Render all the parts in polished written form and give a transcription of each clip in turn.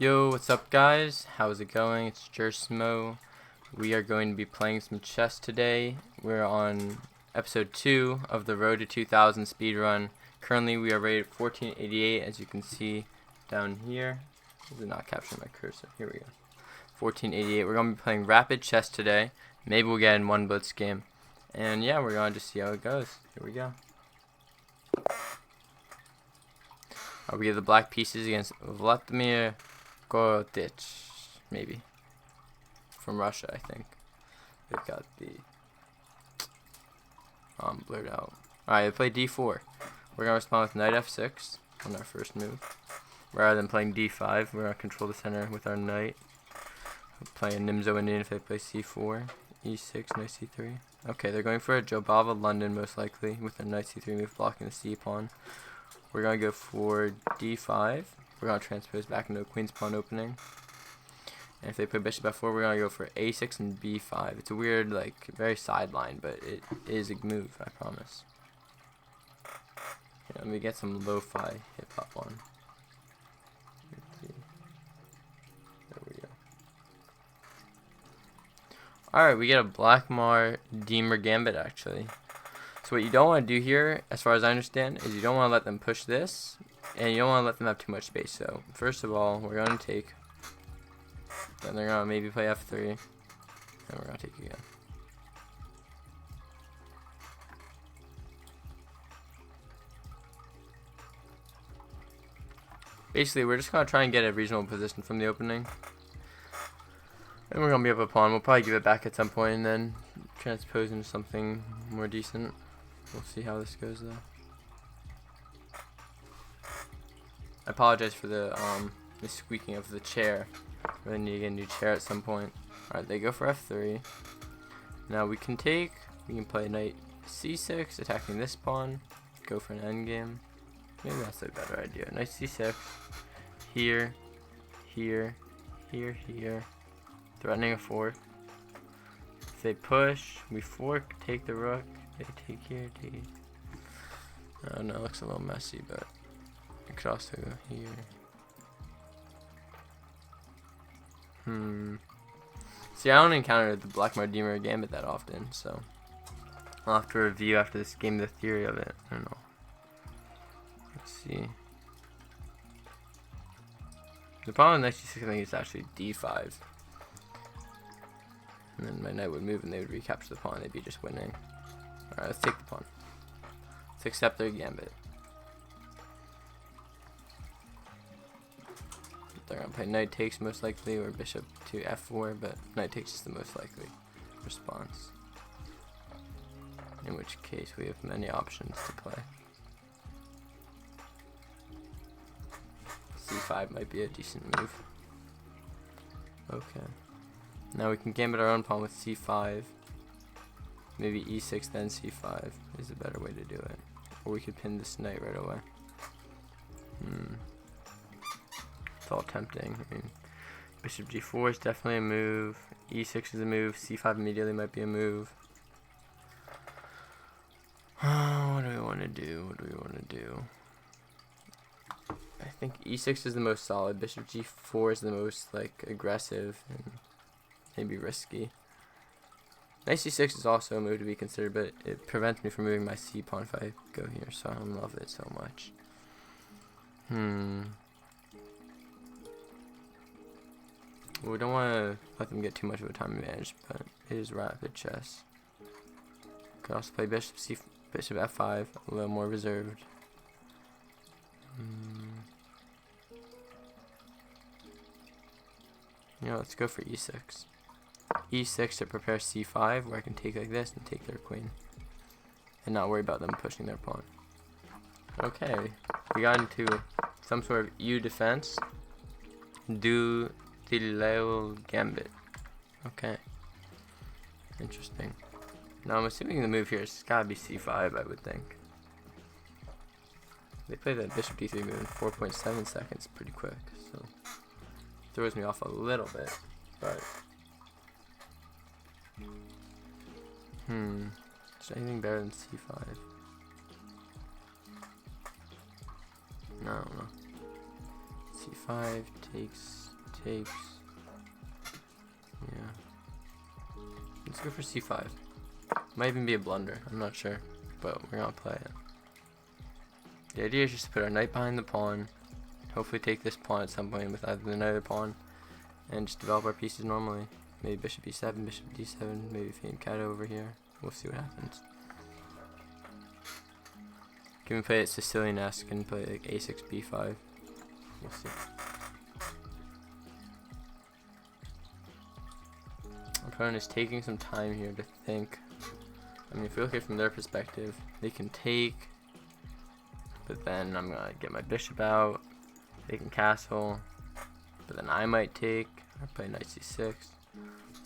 Yo, what's up guys? How's it going? It's Jersmo. We are going to be playing some chess today. We're on episode 2 of the Road to 2000 speedrun. Currently we are rated 1488, as you can see down here. This is not capturing my cursor. Here we go. 1488. We're going to be playing rapid chess today. Maybe we'll get in one blitz game. And yeah, we're going to see how it goes. Here we go. We get the black pieces against Vladimir Gortich, maybe. From Russia, I think. They've got the blurred out. Alright, they play d4. We're going to respond with knight f6 on our first move. Rather than playing d5, we're going to control the center with our knight. We'll play a Nimzo Indian if they play c4, e6, knight c3. Okay, they're going for a Jobava London most likely, with a knight c3 move blocking the c pawn. We're going to go for d5. We're going to transpose back into a queen's pawn opening. And if they play bishop f4, we're going to go for a6 and b5. It's a weird, like, very sideline, but it is a move, I promise. Yeah, let me get some lo-fi hip-hop on. Let's see. There we go. Alright, we get a Blackmar Deemer Gambit, actually. So what you don't want to do here, as far as I understand, is you don't want to let them push this, and you don't want to let them have too much space. So first of all, we're going to take, then they're going to maybe play f3, and we're going to take again. Basically, we're just going to try and get a reasonable position from the opening. And we're going to be up a pawn. We'll probably give it back at some point and then transpose into something more decent. We'll see how this goes though. I apologize for the squeaking of the chair. Really need to get a new chair at some point. Alright, they go for f3. Now we can play knight c6, attacking this pawn. Go for an endgame. Maybe that's a better idea. Knight c6. Here, here, here, here. Threatening a fork. If they push, we fork, take the rook. They take here, take it. Oh no, it looks a little messy, but I could also go here. See, I don't encounter the Blackmar Deemer Gambit that often, so I'll have to review after this game the theory of it. I don't know. Let's see. The problem with knight c6 I think is actually d5. And then my knight would move and they would recapture the pawn. They'd be just winning. Alright, let's take the pawn. Let's accept their gambit. They're going to play knight takes most likely, or bishop to f4, but knight takes is the most likely response. In which case we have many options to play. c5 might be a decent move. Okay. Now we can gambit our own pawn with c5. Maybe e6 then c5 is a better way to do it. Or we could pin this knight right away. It's all tempting. I mean, bishop g4 is definitely a move. e6 is a move. c5 immediately might be a move. What do we want to do? What do we want to do? I think e6 is the most solid. Bishop g4 is the most like aggressive and maybe risky. Knight c6 is also a move to be considered, but it prevents me from moving my c pawn if I go here, so I don't love it so much. We don't want to let them get too much of a time advantage, but it is rapid chess. Could also play bishop f5, a little more reserved. Let's go for e6. e6 to prepare c5, where I can take like this and take their queen. And not worry about them pushing their pawn. Okay, we got into some sort of U defense. Do the Leo Gambit. Okay. Interesting. Now I'm assuming the move here has gotta be c5, I would think. They play that bishop d3 move in 4.7 seconds pretty quick, so throws me off a little bit, but is there anything better than c5? No, I don't know. c5 takes takes. Yeah. Let's go for c5. Might even be a blunder. I'm not sure, but we're gonna play it. The idea is just to put our knight behind the pawn. Hopefully take this pawn at some point with either the knight or pawn, and just develop our pieces normally. Maybe bishop e7, bishop d7, maybe fame cat over here. We'll see what happens. Can we play it Sicilian-esque and play like a6, b5? We'll see. Our opponent is taking some time here to think. I mean, if we look at it from their perspective, they can take, but then I'm gonna get my bishop out. They can castle, but then I might take. I play knight c6.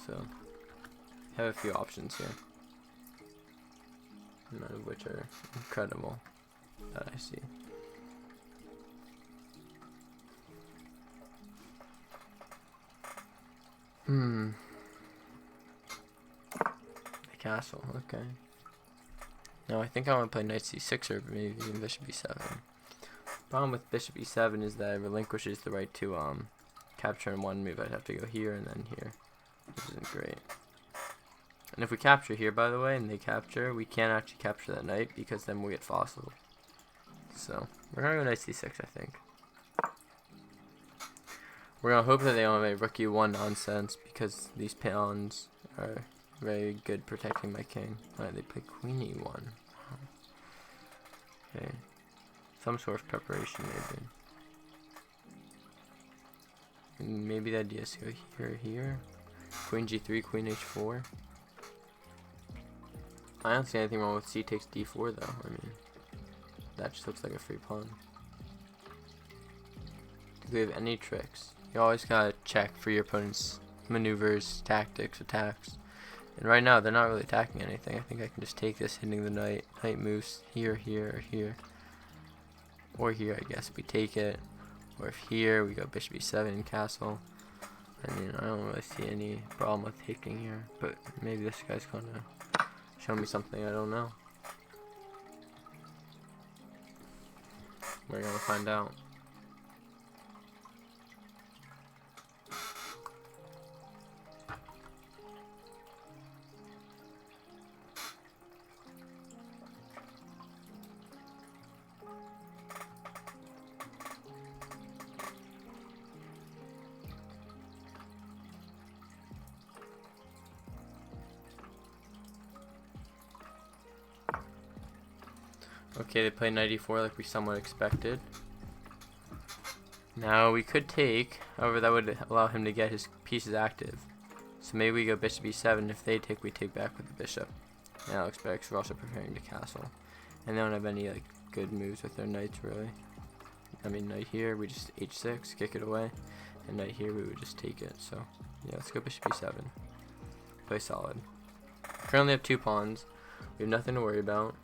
So, I have a few options here, none of which are incredible that I see. The castle, okay. Now I think I want to play knight c6 or maybe even bishop e7. Problem with bishop e7 is that it relinquishes the right to capture in one move. I'd have to go here and then here, which isn't great. And if we capture here, by the way, and they capture, we can't actually capture that knight because then we'll get fossiled. So we're gonna go knight c6, I think. We're gonna hope that they don't have a rook e1 nonsense because these pawns are very good protecting my king. Alright, they play queen e1. Okay, some sort of preparation maybe. And maybe the idea is to go here. Queen g3, queen h4. I don't see anything wrong with c takes d4 though. I mean, that just looks like a free pawn. Do we have any tricks? You always gotta check for your opponent's maneuvers, tactics, attacks. And right now, they're not really attacking anything. I think I can just take this, hitting the knight. Knight moves here, here, or here. Or here, I guess. We take it. Or if here, we go bishop e7 and castle. I mean, I don't really see any problem with taking here. But maybe this guy's gonna show me something I don't know. We're gonna find out. Okay, they play knight e4 like we somewhat expected. Now we could take, however that would allow him to get his pieces active. So maybe we go bishop e7, if they take we take back with the bishop. And Alex Beck's are also preparing to castle. And they don't have any like good moves with their knights really. I mean knight here, we just h6, kick it away. And knight here we would just take it, so yeah, let's go bishop e7. Play solid. Currently have 2 pawns, we have nothing to worry about.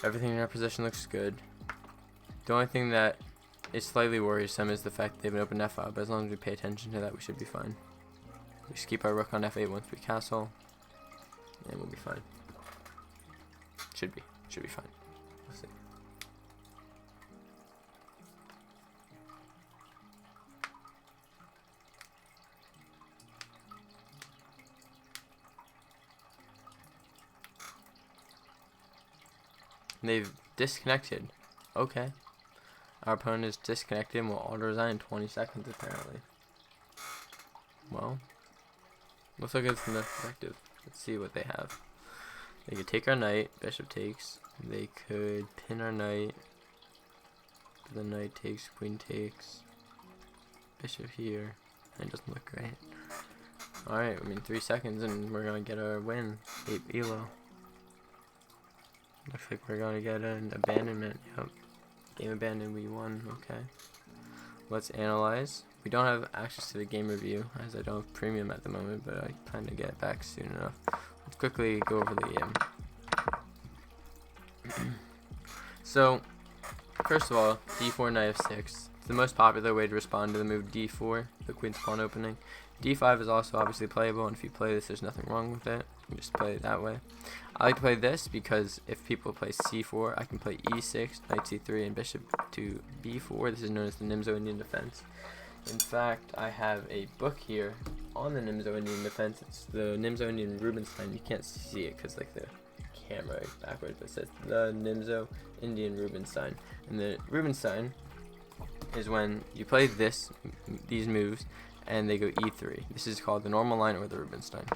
Everything in our position looks good. The only thing that is slightly worrisome is the fact that they have an open f5, but as long as we pay attention to that, we should be fine. We just keep our rook on f8 once we castle, and we'll be fine. Should be fine. We'll see. They've disconnected. Okay. Our opponent is disconnected and will auto-resign in 20 seconds apparently. Well, looks like it's from their perspective. Let's see what they have. They could take our knight, bishop takes. They could pin our knight. The knight takes, queen takes. Bishop here. And it doesn't look great. Alright, I mean 3 seconds and we're gonna get our win. 8 elo. Looks like we're gonna get an abandonment. Yep. Game abandoned, we won. Okay. Let's analyze. We don't have access to the game review as I don't have premium at the moment, but I plan to get it back soon enough. Let's quickly go over the game. So, first of all, d4, knight f6. It's the most popular way to respond to the move d4, the queen's pawn opening. d5 is also obviously playable, and if you play this, there's nothing wrong with it. You can just play it that way. I like to play this because if people play c4, I can play e6, knight c3, and bishop to b4. This is known as the Nimzo Indian defense. In fact, I have a book here on the Nimzo Indian defense. It's the Nimzo Indian Rubinstein. You can't see it because like the camera is backwards, but it says the Nimzo Indian Rubinstein. And the Rubinstein is when you play these moves and they go e3. This is called the normal line or the Rubinstein.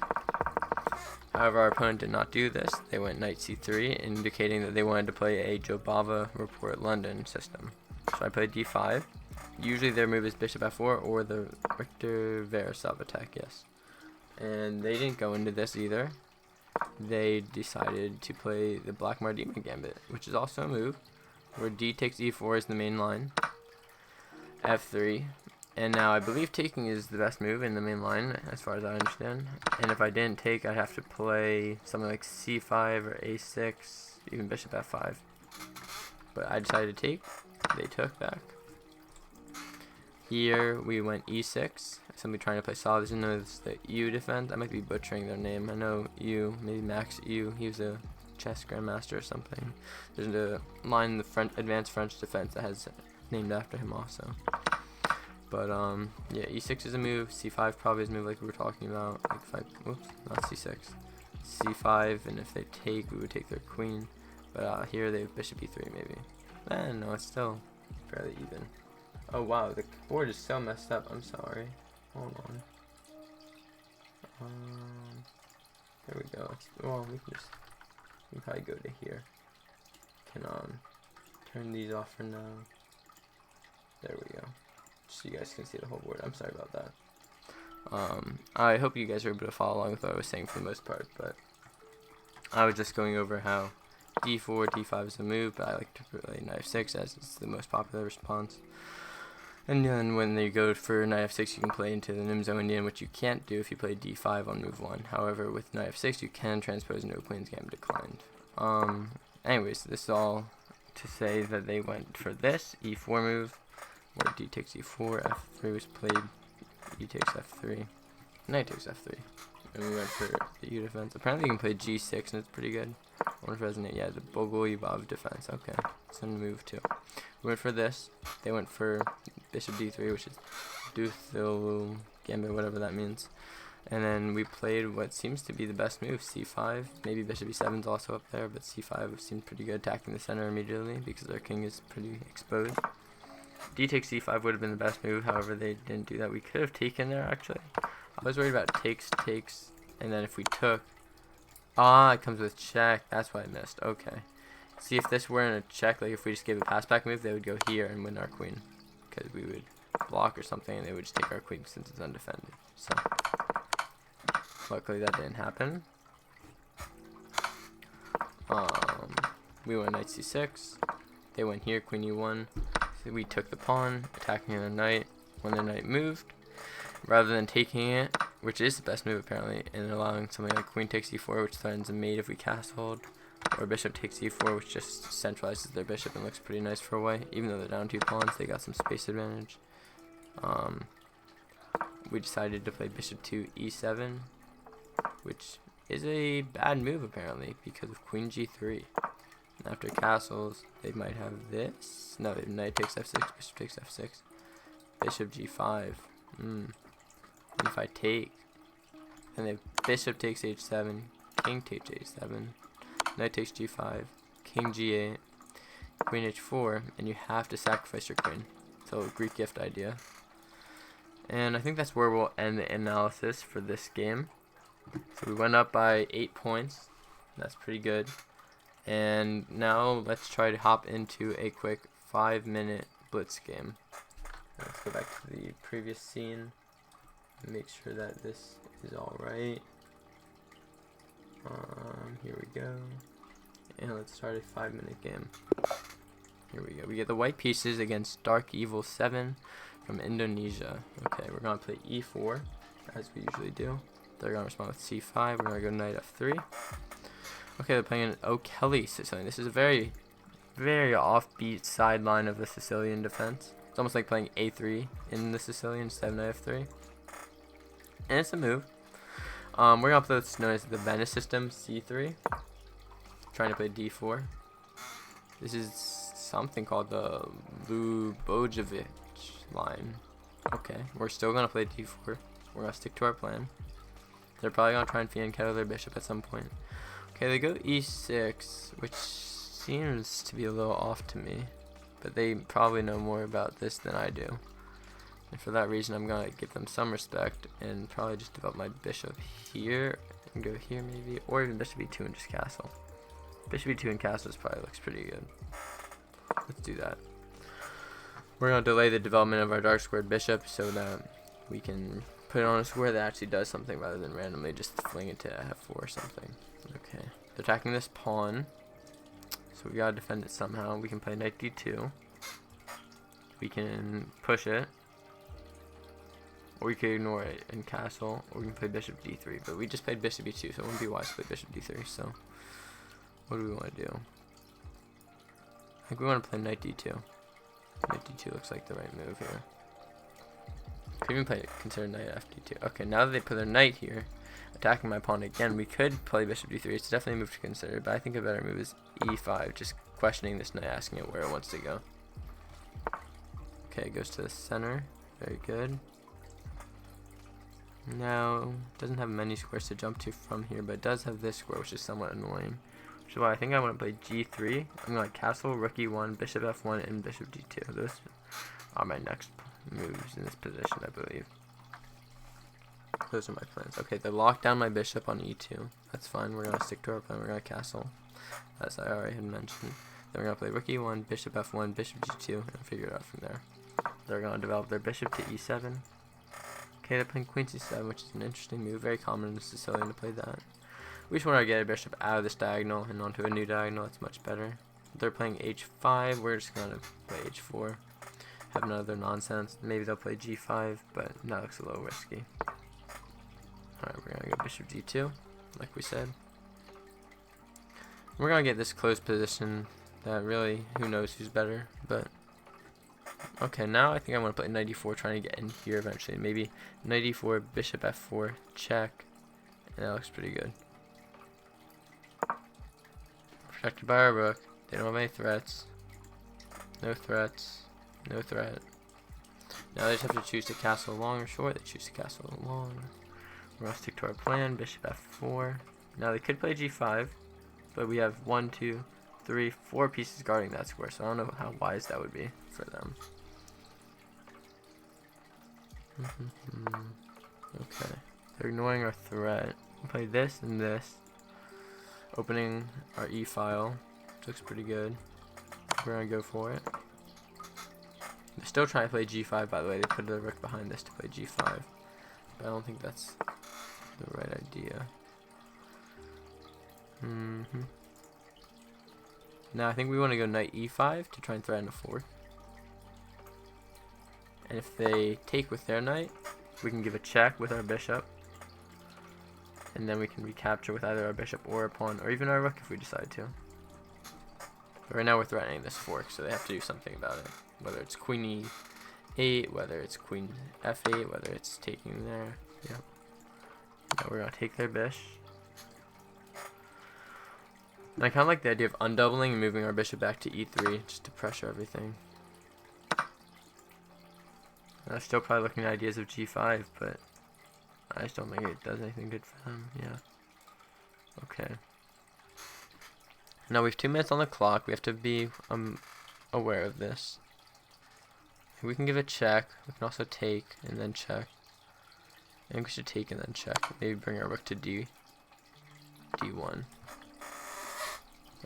However, our opponent did not do this. They went knight c3, indicating that they wanted to play a Jobava Report London system. So I played d5. Usually their move is bishop f4 or the Richter Veresov attack, yes. And they didn't go into this either. They decided to play the Black Mardima Gambit, which is also a move, where d takes e4 is the main line, f3. And now I believe taking is the best move in the main line, as far as I understand. And if I didn't take, I'd have to play something like c5 or a6, even bishop f5. But I decided to take. They took back. Here we went e6. Somebody trying to play solid. There's no the U defense. I might be butchering their name. I know U, maybe Max U. He was a chess grandmaster or something. There's a line in the advanced French defense that has named after him also. But yeah, e6 is a move. c5 probably is a move like we were talking about. Like if I, whoops, not c6. c5, and if they take, we would take their queen. But here they have bishop e3 maybe. No, it's still fairly even. Oh wow, the board is so messed up. I'm sorry. Hold on. There we go. Well, we can probably go to here. Can turn these off for now. There we go. Just so you guys can see the whole board. I'm sorry about that. I hope you guys were able to follow along with what I was saying for the most part, but I was just going over how d4, d5 is a move, but I like to play knight f6 as it's the most popular response. And then when they go for knight f6, you can play into the Nimzo Indian, which you can't do if you play d5 on move 1. However, with knight f6, you can transpose into a Queen's Gambit declined. Anyways, this is all to say that they went for this e4 move, where d takes e4, f3 was played, e takes f3, knight takes f3. And we went for the U defense. Apparently you can play g6 and it's pretty good. I wonder if it resonate. Yeah, the Bogolyubov defense. Okay, it's in move 2. We went for this. They went for bishop d3, which is Duthil Gambit, whatever that means. And then we played what seems to be the best move, c5. Maybe bishop e7 is also up there, but c5 seemed pretty good, attacking the center immediately because their king is pretty exposed. D takes c5 would have been the best move, however they didn't do that. We could have taken there actually. I was worried about takes, and then if we took, it comes with check. That's why I missed. Okay. See, if this weren't a check, like if we just gave a pass back move, they would go here and win our queen, because we would block or something, and they would just take our queen since it's undefended. So, luckily that didn't happen. We went knight c6. They went here, queen e1. So we took the pawn, attacking their knight. When their knight moved, rather than taking it, which is the best move apparently, and allowing something like queen takes e4, which threatens a mate if we castled, or bishop takes e4, which just centralizes their bishop and looks pretty nice for a white. Even though they're down 2 pawns, they got some space advantage. We decided to play bishop to e7, which is a bad move apparently because of queen g3. And after castles, they might have this. No, they have knight takes f6, bishop takes f6, bishop g5. And if I take, then they have bishop takes h7, king takes h7, knight takes g5, king g8, queen h4, and you have to sacrifice your queen. So Greek gift idea. And I think that's where we'll end the analysis for this game. So we went up by 8 points. That's pretty good. And now let's try to hop into a quick 5-minute blitz game. Let's go back to the previous scene and make sure that this is alright. Here we go. And let's start a 5-minute game. Here we go. We get the white pieces against Dark Evil 7 from Indonesia. Okay, we're going to play e4, as we usually do. They're going to respond with c5. We're going to go knight f3. Okay, they're playing an O'Kelly Sicilian. This is a very, very offbeat sideline of the Sicilian defense. It's almost like playing a3 in the Sicilian instead of knight f3. And it's a move. We're going to play what's known as the Venice system, c3. Trying to play d4. This is something called the Lubojevic line. Okay, we're still gonna play d4. We're gonna stick to our plan. They're probably gonna try and fianchetto their bishop at some point. Okay, they go e6, which seems to be a little off to me, but they probably know more about this than I do. And for that reason, I'm gonna give them some respect and probably just develop my bishop here and go here maybe, or even bishop e2 and just castle. Bishop e2 and castles probably looks pretty good. Let's do that. We're gonna delay the development of our dark squared bishop so that we can put it on a square that actually does something rather than randomly just fling it to f4 or something. Okay, they're attacking this pawn, so we gotta defend it somehow. We can play knight d2. We can push it, or we could ignore it and castle, or we can play bishop d3. But we just played bishop e2, so it wouldn't be wise to play bishop d3. So what do we want to do? I think we want to play knight d2. Knight d2 looks like the right move here. Could even consider knight fd2. Okay, now that they put their knight here, attacking my pawn again, we could play bishop d3. It's definitely a move to consider, but I think a better move is e5, just questioning this knight, asking it where it wants to go. Okay, it goes to the center. Very good. Now, it doesn't have many squares to jump to from here, but it does have this square, which is somewhat annoying. Which is why I think I want to play g3. I'm going to castle, rook e1, bishop f1, and bishop d2. Those are my next moves in this position, I believe. Those are my plans. Okay, they locked down my bishop on e2. That's fine. We're going to stick to our plan. We're going to castle, as I already had mentioned. Then we're going to play rook e1, bishop f1, bishop g2, and figure it out from there. They're going to develop their bishop to e7. Okay, they're playing queen c7, which is an interesting move. Very common in Sicilian to play that. We just want to get a bishop out of this diagonal and onto a new diagonal. That's much better. They're playing h5. We're just going to play h4. Have none of their nonsense. Maybe they'll play g5, but that looks a little risky. Alright, we're going to go bishop g2, like we said. We're going to get this close position that really, who knows who's better, but okay, now I think I want to play knight e4, trying to get in here eventually. Maybe knight e4, bishop f4, check, and that looks pretty good. Protected by our rook. They don't have any threats. No threats. No threat. Now they just have to choose to castle long or short. They choose to castle long. We're going to stick to our plan. Bishop f4. Now they could play g5, but we have 1, 2, 3, 4 pieces guarding that square, so I don't know how wise that would be for them. Okay, they're ignoring our threat. We'll play this and this, opening our e file, which looks pretty good. We're gonna go for it. They're still trying to play g5, by the way. They put the rook behind this to play g5, but I don't think that's the right idea. Now I think we want to go knight e5 to try and threaten a fork. And if they take with their knight, we can give a check with our bishop. And then we can recapture with either our bishop or a pawn, or even our rook if we decide to. But right now we're threatening this fork, so they have to do something about it. Whether it's queen e8, whether it's queen f8, whether it's taking there. Yeah. Now we're going to take their bishop. And I kind of like the idea of undoubling and moving our bishop back to e3 just to pressure everything. And I'm still probably looking at ideas of g5, but I just don't think it does anything good for them. Yeah. Okay. Now we have 2 minutes on the clock. We have to be aware of this. We can give a check. We can also take and then check. I think we should take and then check. Maybe bring our rook to d1.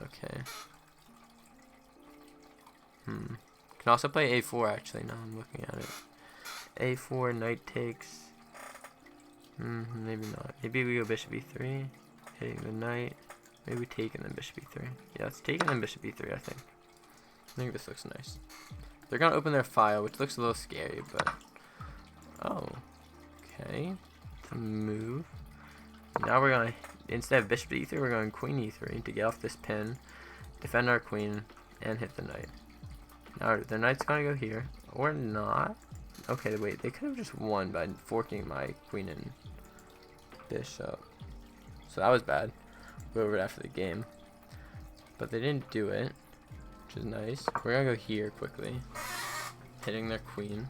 Okay. Can also play a4 actually, now I'm looking at it. a4, knight takes. Maybe not. Maybe we go bishop e3, hitting the knight. Maybe we take and then bishop e3. Yeah, let's take and then bishop e3, I think. I think this looks nice. They're gonna open their file, which looks a little scary, but oh, okay. It's a move. Now we're gonna, instead of bishop to e3, we're going queen e3 to get off this pin, defend our queen, and hit the knight. Now the knight's gonna go here, or not. Okay, wait, they could have just won by forking my queen and bishop. So that was bad. We'll go over it after the game. But they didn't do it, which is nice. We're gonna go here quickly, hitting their queen.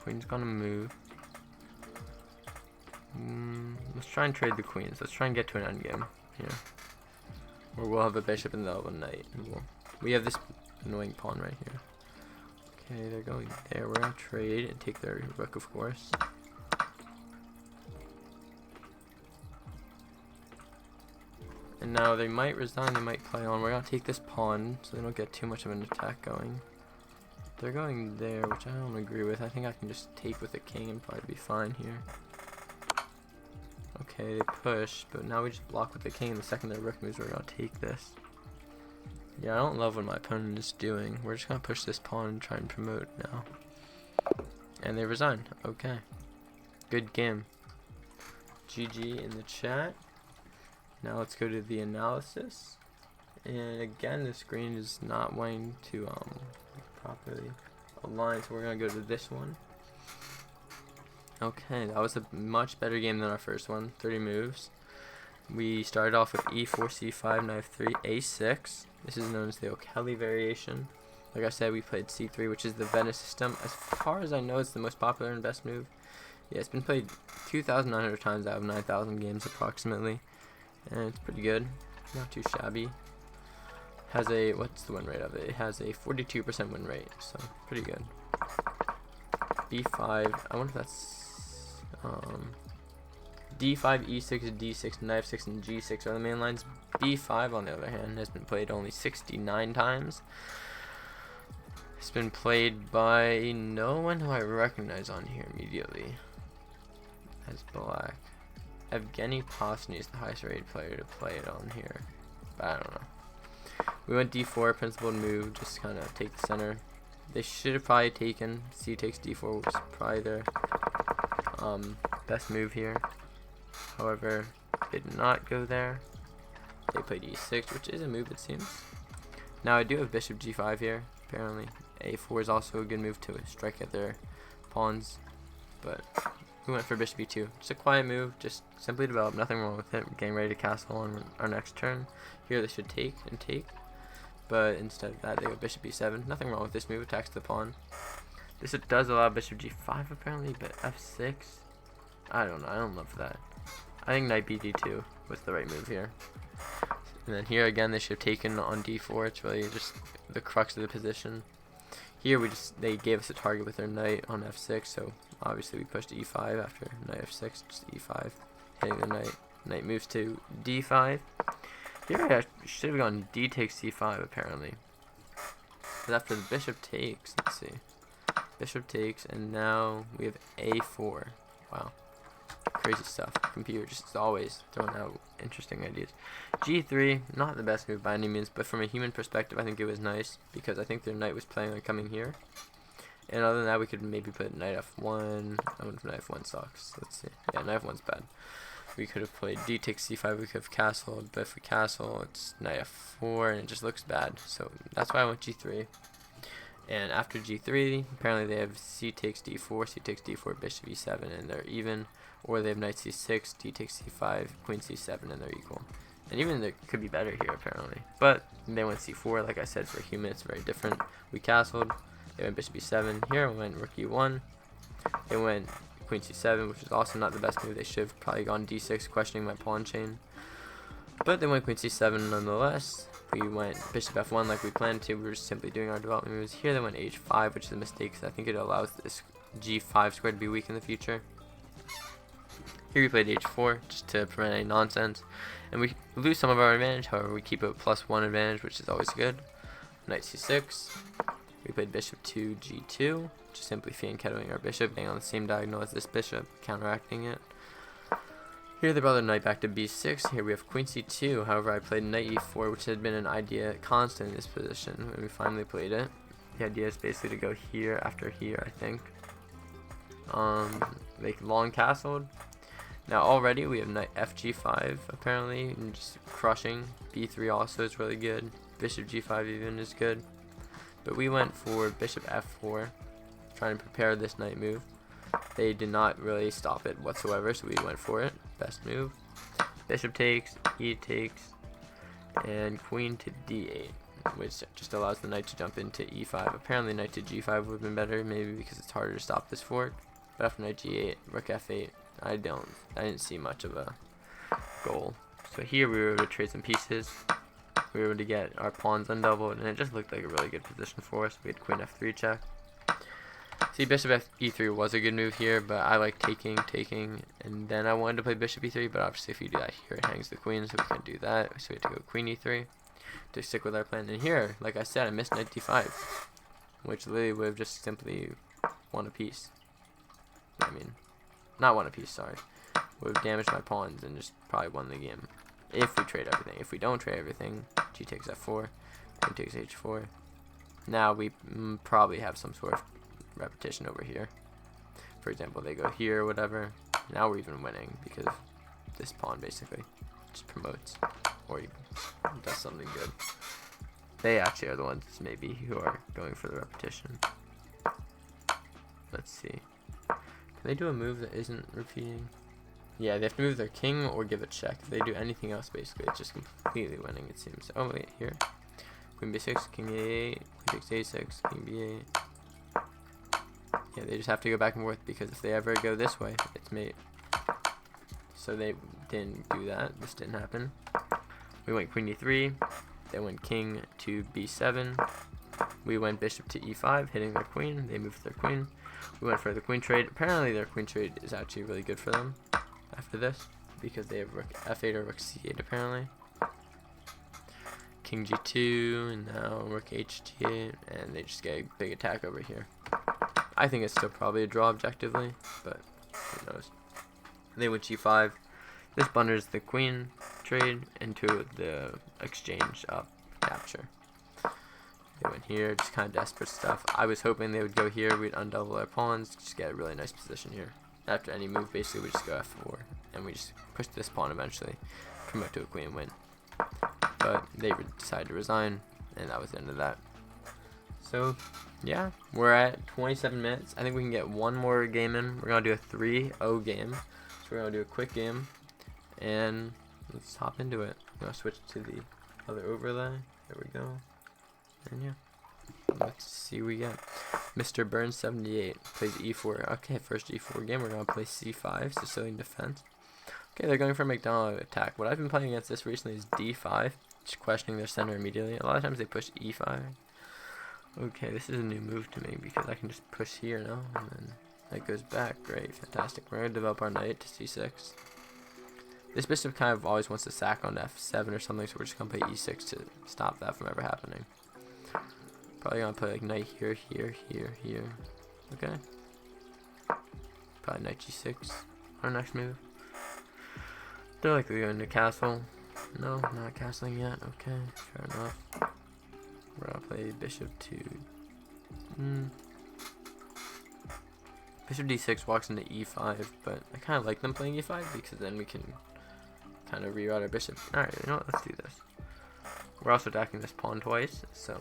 Queen's gonna move. Let's try and trade the queens. Let's try and get to an endgame here. Or we'll have a bishop and they'll have a knight. We have this annoying pawn right here. Okay, they're going there. We're gonna trade and take their rook, of course. And now they might resign, they might play on. We're gonna take this pawn so they don't get too much of an attack going. They're going there, which I don't agree with. I think I can just take with the king and probably be fine here. Okay, they push, but now we just block with the king. The second their rook moves, we're gonna take this. Yeah, I don't love what my opponent is doing. We're just gonna push this pawn and try and promote now. And they resign. Okay. Good game. GG in the chat. Now let's go to the analysis. And again, the screen is not wanting to properly align, so we're gonna go to this one. Okay, that was a much better game than our first one. 30 moves. We started off with e4, c5, knight f3, a6. This is known as the O'Kelly variation. Like I said, we played c3, which is the Venice system. As far as I know, it's the most popular and best move. Yeah, it's been played 2,900 times out of 9,000 games approximately. And it's pretty good. Not too shabby. Has a, what's the win rate of it? It has a 42% win rate, so pretty good. b5, I wonder if that's d5, e6, d6, knight f6, and g6 are the main lines. b5, on the other hand, has been played only 69 times. It's been played by no one who I recognize on here immediately as black. Evgeny Posny is the highest rated player to play it on here, but I don't know. We went d4, principled move, just kind of take the center. They should have probably taken c takes d4, which is probably their best move here. However, they did not go there. They played e6, which is a move, it seems. Now I do have bishop g5 here, apparently. a4 is also a good move to strike at their pawns, but we went for bishop e2. Just a quiet move, just simply develop, nothing wrong with it. We're getting ready to castle on our next turn. Here they should take and take, but instead of that they go bishop e7. Nothing wrong with this move, attacks the pawn. This does allow bishop g5 apparently, but f6, I don't know, I don't love that. I think knight bd2 was the right move here. And then here again they should have taken on d4. It's really just the crux of the position. Here they gave us a target with their knight on f6, so obviously we pushed e5 after knight f6, just e5, hitting the knight. Knight moves to d5. Here I should have gone d takes c5 apparently. But after the bishop takes, let's see. Bishop takes, and now we have a4. Wow. Crazy stuff. Computer just always throwing out interesting ideas. g3, not the best move by any means, but from a human perspective I think it was nice, because I think their knight was planning on coming here. And other than that, we could maybe put knight f1. I wonder if knight f1 sucks. Let's see. Yeah, knight f1's bad. We could have played d takes c5, we could have castled, but if we castle, it's knight f4, and it just looks bad. So that's why I went g3. And after g3, apparently they have c takes d4, c takes d4, bishop e7, and they're even. Or they have knight c6, d takes c5, queen c7, and they're equal. And even they could be better here, apparently. But they went c4, like I said, for a human, it's very different. We castled, they went bishop e7. Here we went rook e1. They went queen c7, which is also not the best move. They should have probably gone d6, questioning my pawn chain. But they went queen c7 nonetheless. We went bishop f1 like we planned to. We were just simply doing our development moves. Here they went h5, which is a mistake, because I think it allows this g5 square to be weak in the future. Here we played h4 just to prevent any nonsense, and we lose some of our advantage. However, we keep a +1 advantage, which is always good. Knight c6. We played bishop to g2, just simply fianchettoing our bishop, getting on the same diagonal as this bishop, counteracting it. Here they brought their knight back to b6. Here we have queen c2. However, I played knight e4, which had been an idea constant in this position when we finally played it. The idea is basically to go here after here, I think. They long castled. Now already we have knight fg5 apparently, and just crushing. b3 also is really good. Bishop g5 even is good. But we went for bishop f4, trying to prepare this knight move. They did not really stop it whatsoever, so we went for it. Best move. Bishop takes, e takes, and queen to d8. which just allows the knight to jump into e5. Apparently knight to g5 would have been better, maybe because it's harder to stop this fork. But after knight g8, rook f8, I didn't see much of a goal. So here we were able to trade some pieces. We were able to get our pawns undoubled, and it just looked like a really good position for us. We had queen f3 check. See, bishop e3 was a good move here, but I like taking, and then I wanted to play bishop e3, but obviously if you do that here, it hangs the queen, so we can't do that. So we have to go queen e3 to stick with our plan. And here, like I said, I missed knight d5, which literally would have just simply won a piece. I mean, not won a piece, sorry. Would have damaged my pawns and just probably won the game. If we trade everything. If we don't trade everything, g takes f4, queen takes h4. Now we probably have some sort of repetition over here. For example, they go here or whatever. Now we're even winning because this pawn basically just promotes or even does something good. They actually are the ones maybe who are going for the repetition. Let's see. Can they do a move that isn't repeating? Yeah, they have to move their king or give a check. If they do anything else, basically, it's just completely winning, it seems. Oh, wait, here. Queen b6, king a8, queen takes a6, king b8. Yeah, they just have to go back and forth because if they ever go this way, it's mate. So they didn't do that. This didn't happen. We went queen e3. They went king to b7. We went bishop to e5, hitting their queen. They moved their queen. We went for the queen trade. Apparently, their queen trade is actually really good for them after this because they have rook f8 or rook c8 apparently. King g2 and now rook h8, and they just get a big attack over here. I think it's still probably a draw objectively, but who knows. They went g5. This blunders the queen trade into the exchange of capture. They went here, just kind of desperate stuff. I was hoping they would go here, we'd undouble our pawns, just get a really nice position here. After any move, basically, we just go f4, and we just push this pawn eventually, promote to a queen win. But they decided to resign, and that was the end of that. So, yeah, we're at 27 minutes. I think we can get one more game in. We're going to do a 3-0 game. So we're going to do a quick game, and let's hop into it. I'm going to switch to the other overlay. There we go. And yeah, let's see what we get. Mr. Burns 78 plays e4. Okay, first e4 game. We're going to play c5, Sicilian defense. Okay, they're going for a McDonald attack. What I've been playing against this recently is d5, just questioning their center immediately. A lot of times they push e5. Okay, this is a new move to me because I can just push here now, and then that goes back. Great, fantastic. We're going to develop our knight to c6. This bishop kind of always wants to sack on f7 or something, so we're just going to play e6 to stop that from ever happening. Probably going to play like knight here, here, here, here. Okay. Probably knight g6, our next move. They're likely going to castle. No, not castling yet. Okay, fair enough. We're going to play bishop to... Bishop d6 walks into e5, but I kind of like them playing e5 because then we can kind of reroute our bishop. Alright, you know what? Let's do this. We're also attacking this pawn twice, so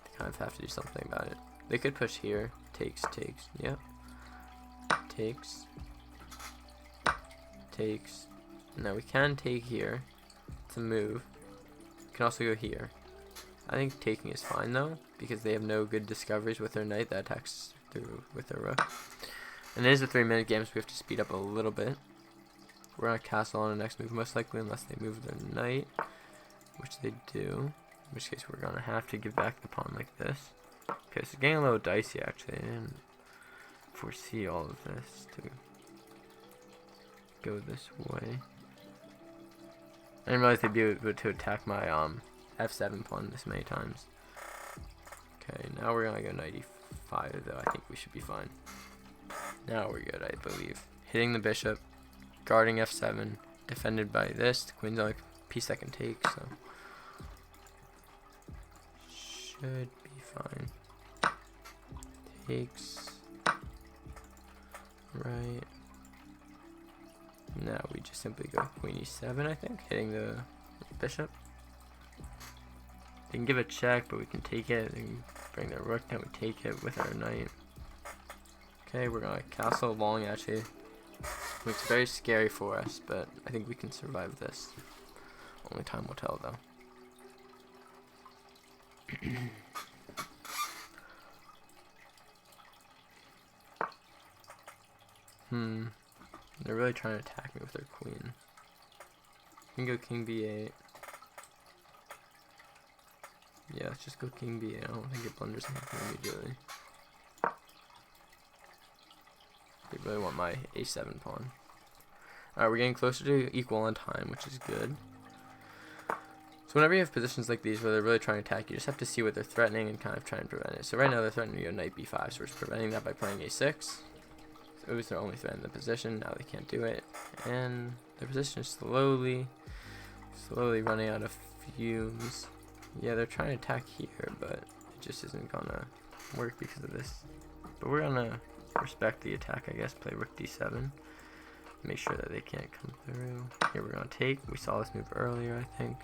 they kind of have to do something about it. They could push here. Takes. Yep. Takes. Now we can take here. It's a move. We can also go here. I think taking is fine though, because they have no good discoveries with their knight that attacks through with their rook. And it is a 3-minute game, so we have to speed up a little bit. We're gonna castle on the next move most likely, unless they move their knight, which they do. In which case we're gonna have to give back the pawn like this. Okay, so it's getting a little dicey actually. I didn't foresee all of this to go this way. I didn't realize they'd be able to attack my f7 pawn this many times. Okay, now we're gonna go knight e5 though. I think we should be fine. Now we're good, I believe. Hitting the bishop, guarding f7, defended by this. The queen's the only piece that can take, so should be fine. Takes. Right. Now we just simply go queen e7, I think, hitting the bishop. They can give a check, but we can take it. They can bring their rook down, we take it with our knight. Okay, we're gonna castle long actually. Looks very scary for us, but I think we can survive this. Only time will tell though. They're really trying to attack me with their queen. You can go king b8. Yeah, let's just go king b8. I don't think it blunders anything immediately. They really want my a7 pawn. Alright, we're getting closer to equal on time, which is good. So whenever you have positions like these where they're really trying to attack, you just have to see what they're threatening and kind of try and prevent it. So right now they're threatening to go knight b5, so we're just preventing that by playing a6. So it was their only threat in the position. Now they can't do it, and their position is slowly running out of fumes. Yeah, they're trying to attack here, but it just isn't gonna work because of this. But we're gonna respect the attack, I guess. Play rook d7. Make sure that they can't come through. Here we're gonna take. We saw this move earlier, I think.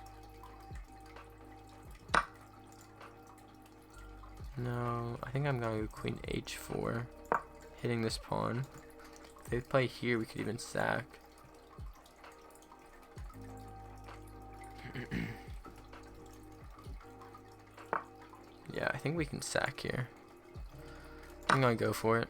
No, I think I'm gonna go queen h4, hitting this pawn. If they play here, we could even sack. Yeah, I think we can sack here. I'm gonna go for it.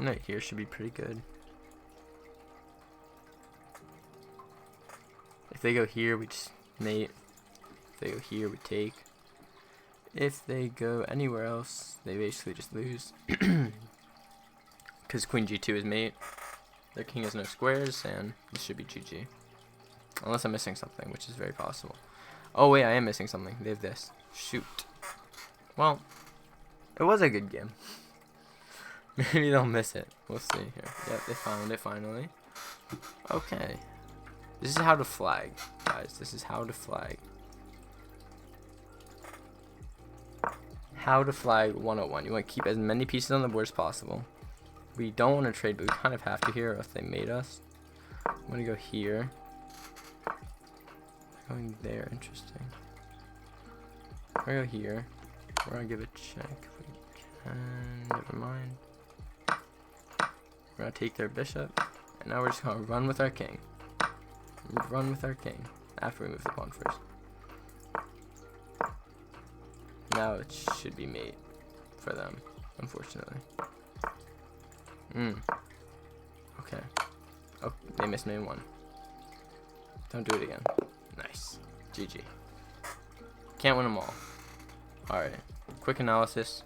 Knight here should be pretty good. If they go here, we just mate. If they go here, we take. If they go anywhere else, they basically just lose. Because queen g2 is mate. Their king has no squares, and this should be GG. Unless I'm missing something, which is very possible. Oh wait, I am missing something. They have this. Shoot. Well, it was a good game. Maybe they'll miss it. We'll see here. Yep, they found it finally. Okay. This is how to flag, guys. This is how to flag. How to flag 101. You want to keep as many pieces on the board as possible. We don't want to trade, but we kind of have to here, or else they made us. I'm going to go here. Going there. Interesting. We're going to go here. We're going to give a check if we can. Never mind. We're going to take their bishop, and now we're just going to run with our king. Run with our king, after we move the pawn first. Now it should be mate for them, unfortunately. Okay. Oh, they missed main one. Don't do it again. Nice. GG. Can't win them all. Alright. Quick analysis.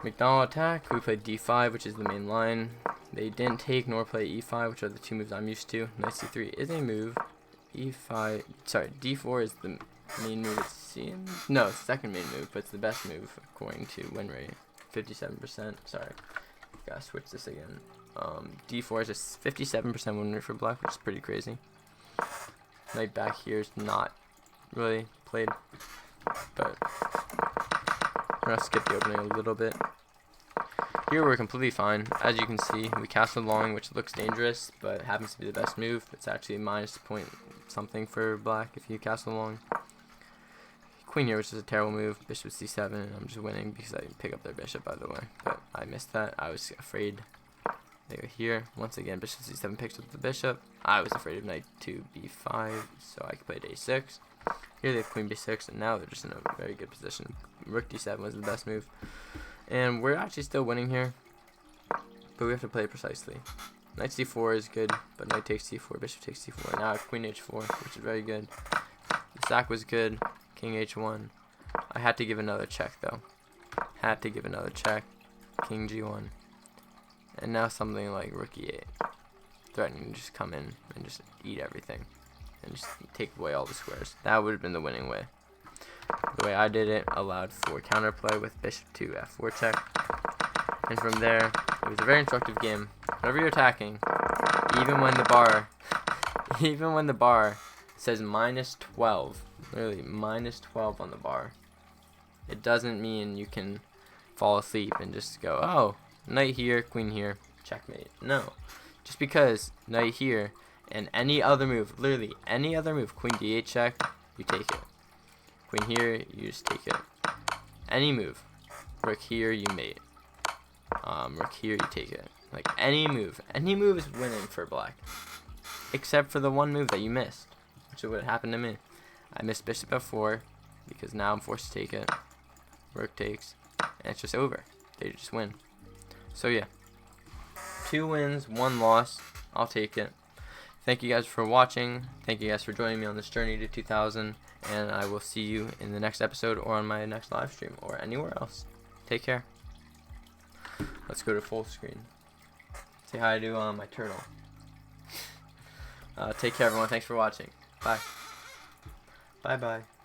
McDonald attack, we played d5, which is the main line. They didn't take nor play e5, which are the two moves I'm used to. Knight c3 is a move. e5, sorry, d4 is the main move, it seems. No, it's the second main move, but it's the best move according to win rate. 57%. Sorry, gotta switch this again. d4 is a 57% win rate for black, which is pretty crazy. Knight back here is not really played, but we're gonna skip the opening a little bit. Here we're completely fine. As you can see, we castle long, which looks dangerous, but happens to be the best move. It's actually minus point something for black if you castle long. Queen here, which is a terrible move. Bishop c7, and I'm just winning because I pick up their bishop, by the way. But I missed that. I was afraid. They go here. Once again, bishop c7 picks up the bishop. I was afraid of knight to b5, so I could play a6. Here they have queen b6, and now they're just in a very good position. Rook d7 was the best move. And we're actually still winning here, but we have to play it precisely. Knight c4 is good, but knight takes c4, bishop takes c4. Now I have queen h4, which is very good. The sack was good. King h1. I had to give another check, though. Had to give another check. King g1. And now something like rook e8. Threatening to just come in and just eat everything. And just take away all the squares. That would have been the winning way. The way I did it allowed for counterplay with bishop to f4 check. And from there, it was a very instructive game. Whenever you're attacking, even when the bar says minus 12, literally minus 12 on the bar, it doesn't mean you can fall asleep and just go, oh, knight here, queen here, checkmate. No. Just because knight here and any other move, literally any other move, queen d8 check, you take it. Queen here, you just take it. Any move. Rook here, you mate. Rook here, you take it. Like any move is winning for black, except for the one move that you missed, which is what happened to me. I missed bishop f4 because now I'm forced to take it. Rook takes, and it's just over. They just win. So yeah, 2 wins, 1 loss. I'll take it. Thank you guys for watching. Thank you guys for joining me on this journey to 2000, and I will see you in the next episode or on my next live stream or anywhere else. Take care. Let's go to full screen. Say hi to my turtle. Take care, everyone. Thanks for watching. Bye. Bye-bye.